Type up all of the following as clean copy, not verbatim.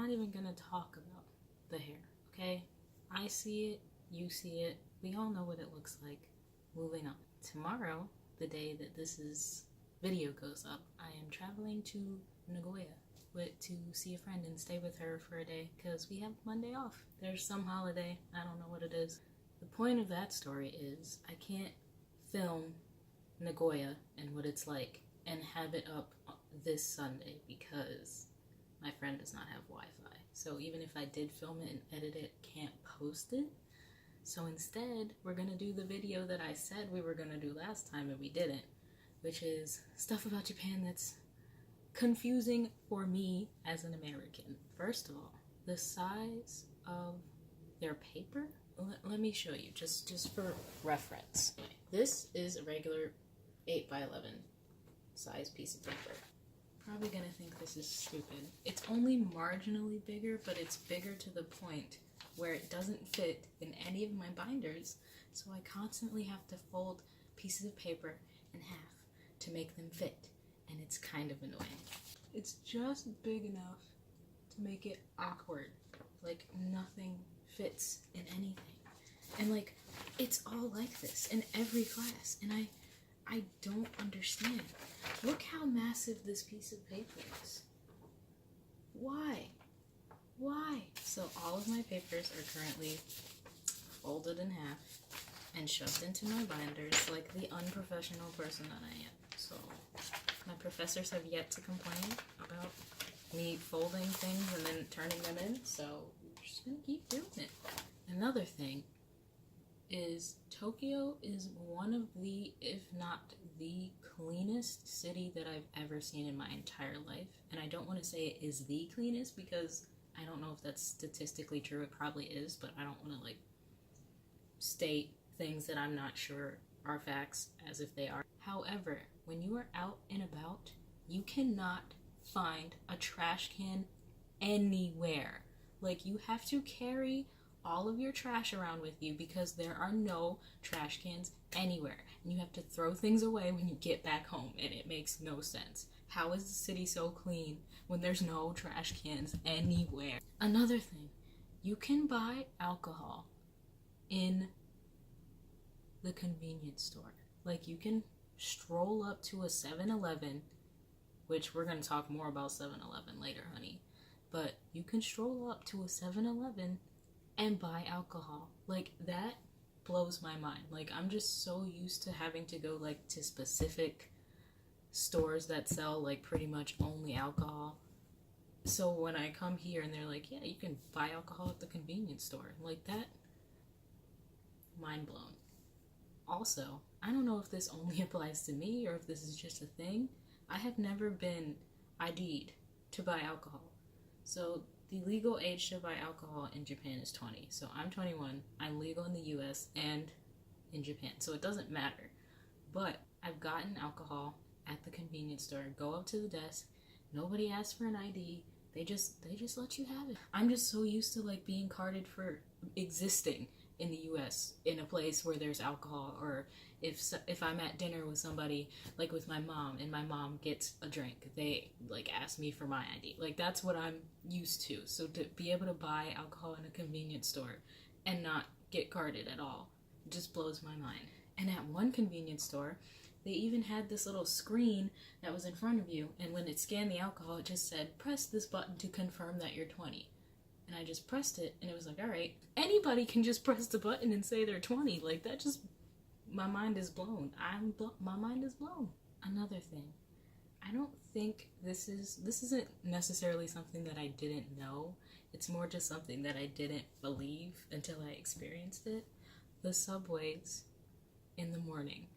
not even gonna talk about the hair, okay? I see it, you see it, we all know what it looks like. Moving on. Tomorrow, the day that video goes up, I am traveling to Nagoya to see a friend and stay with her for a day because we have Monday off. There's some holiday, I don't know what it is. The point of that story is I can't film Nagoya and what it's like and have it up this Sunday because my friend does not have Wi-Fi. So even if I did film it and edit it, can't post it. So instead, we're gonna do the video that I said we were gonna do last time and we didn't, which is stuff about Japan that's confusing for me as an American. First of all, the size of their paper. Let me show you, just for reference. This is a regular 8x11 size piece of paper. Probably gonna think this is stupid. It's only marginally bigger, but it's bigger to the point where it doesn't fit in any of my binders, so I constantly have to fold pieces of paper in half to make them fit, and it's kind of annoying. It's just big enough to make it awkward, like nothing fits in anything. And like, it's all like this in every class, and I don't understand. Look how massive this piece of paper is. Why? Why? So all of my papers are currently folded in half and shoved into my binders like the unprofessional person that I am. So my professors have yet to complain about me folding things and then turning them in, so we're just gonna keep doing it. Another thing is Tokyo is one of the, if not the cleanest city that I've ever seen in my entire life. And I don't want to say it is the cleanest because I don't know if that's statistically true. It probably is, but I don't want to like state things that I'm not sure are facts as if they are. However, when you are out and about, you cannot find a trash can anywhere. Like, you have to carry all of your trash around with you because there are no trash cans anywhere. And you have to throw things away when you get back home, and it makes no sense. How is the city so clean when there's no trash cans anywhere? Another thing, you can buy alcohol in the convenience store. Like, you can stroll up to a 7-Eleven, which we're going to talk more about 7-Eleven later, honey. But you can stroll up to a 7-Eleven and buy alcohol. Like, that blows my mind. Like, I'm just so used to having to go, like, to specific stores that sell, like, pretty much only alcohol. So when I come here and they're like, yeah, you can buy alcohol at the convenience store. Like, that, mind blown. Also, I don't know if this only applies to me or if this is just a thing. I have never been ID'd to buy alcohol. So the legal age to buy alcohol in Japan is 20. So I'm 21. I'm legal in the US and in Japan. So it doesn't matter. But I've gotten alcohol at the convenience store. Go up to the desk. Nobody asks for an ID. They just let you have it. I'm just so used to like being carded for existing in the US in a place where there's alcohol, or if I'm at dinner with somebody, like with my mom, and my mom gets a drink, they like ask me for my ID. Like, that's what I'm used to. So to be able to buy alcohol in a convenience store and not get carded at all just blows my mind. And at one convenience store, they even had this little screen that was in front of you, and when it scanned the alcohol, it just said, press this button to confirm that you're 20. And I just pressed it, and it was like, all right, anybody can just press the button and say they're 20. Like, that just, my mind is blown. My mind is blown. Another thing, I don't think this isn't necessarily something that I didn't know. It's more just something that I didn't believe until I experienced it. The subways in the morning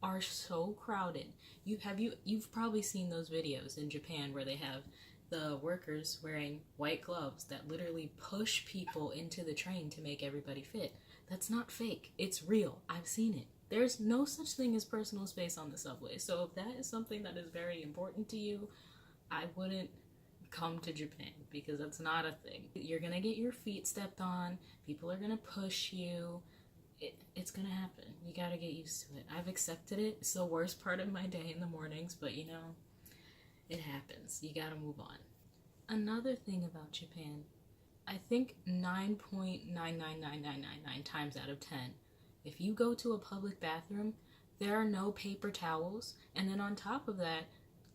are so crowded. You've probably seen those videos in Japan where they have the workers wearing white gloves that literally push people into the train to make everybody fit. That's not fake. It's real. I've seen it. There's no such thing as personal space on the subway. So if that is something that is very important to you, I wouldn't come to Japan because that's not a thing. You're gonna get your feet stepped on. People are gonna push you. It's gonna happen. You gotta get used to it. I've accepted it. It's the worst part of my day in the mornings, but you know, it happens. You gotta move on. Another thing about Japan, I think 9.999999 times out of 10, if you go to a public bathroom, there are no paper towels, and then on top of that,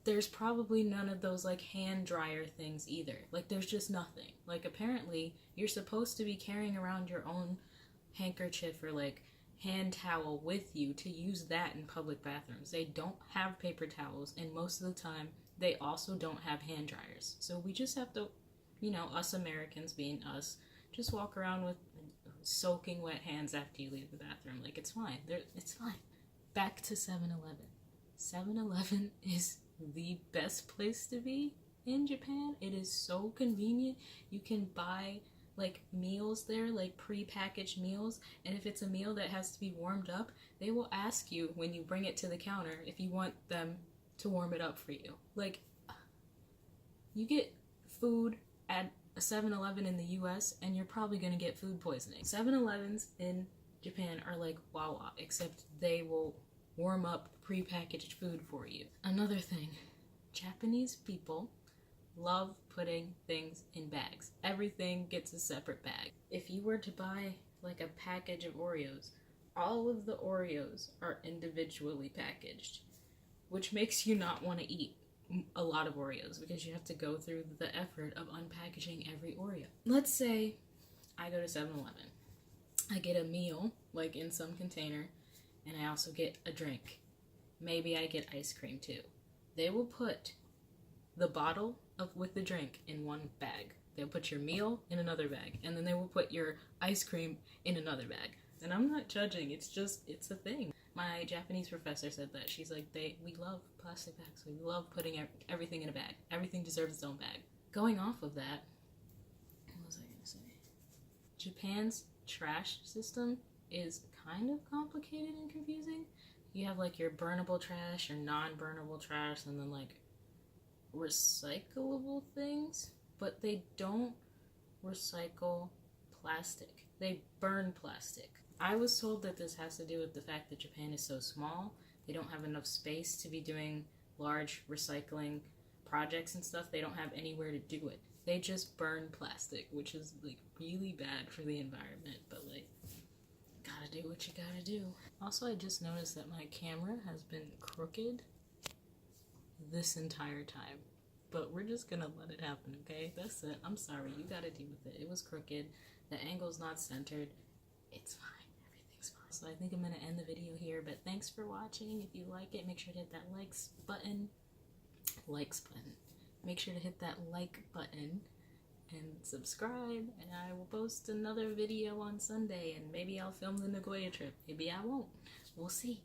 there's probably none of those like hand dryer things either. Like there's just nothing. Like apparently you're supposed to be carrying around your own handkerchief or like hand towel with you to use that in public bathrooms. They don't have paper towels, and most of the time they also don't have hand dryers. So we just have to, us Americans being us, just walk around with soaking wet hands after you leave the bathroom. Like it's fine. It's fine. Back to 7-Eleven. 7-Eleven is the best place to be in Japan. It is so convenient. You can buy like meals there, like pre-packaged meals, and if it's a meal that has to be warmed up, they will ask you when you bring it to the counter if you want them to warm it up for you. Like, you get food at a 7-Eleven in the US and you're probably going to get food poisoning. 7-Elevens in Japan are like Wawa, except they will warm up pre-packaged food for you. Another thing, Japanese people love putting things in bags. Everything gets a separate bag. If you were to buy like a package of Oreos, all of the Oreos are individually packaged, which makes you not want to eat a lot of Oreos because you have to go through the effort of unpackaging every Oreo. Let's say I go to 7-Eleven. I get a meal, like in some container, and I also get a drink. Maybe I get ice cream too. They will put the bottle with the drink in one bag. They'll put your meal in another bag, and then they will put your ice cream in another bag. And I'm not judging, it's a thing. My Japanese professor said that. She's like, we love plastic bags. We love putting everything in a bag. Everything deserves its own bag. Going off of that, what was I going to say? Japan's trash system is kind of complicated and confusing. You have like your burnable trash, your non-burnable trash, and then like recyclable things, but they don't recycle plastic. They burn plastic. I was told that this has to do with the fact that Japan is so small. They don't have enough space to be doing large recycling projects and stuff. They don't have anywhere to do it. They just burn plastic, which is like really bad for the environment, but like, gotta do what you gotta do. Also, I just noticed that my camera has been crooked this entire time, but we're just gonna let it happen, okay? That's it. I'm sorry, you gotta deal with it. It was crooked, the angle's not centered. It's fine, everything's fine. So I think I'm gonna end the video here, but thanks for watching. If you like it, make sure to hit that likes button. Make sure to hit that like button and subscribe, and I will post another video on Sunday, and maybe I'll film the Nagoya trip. Maybe I won't. We'll see.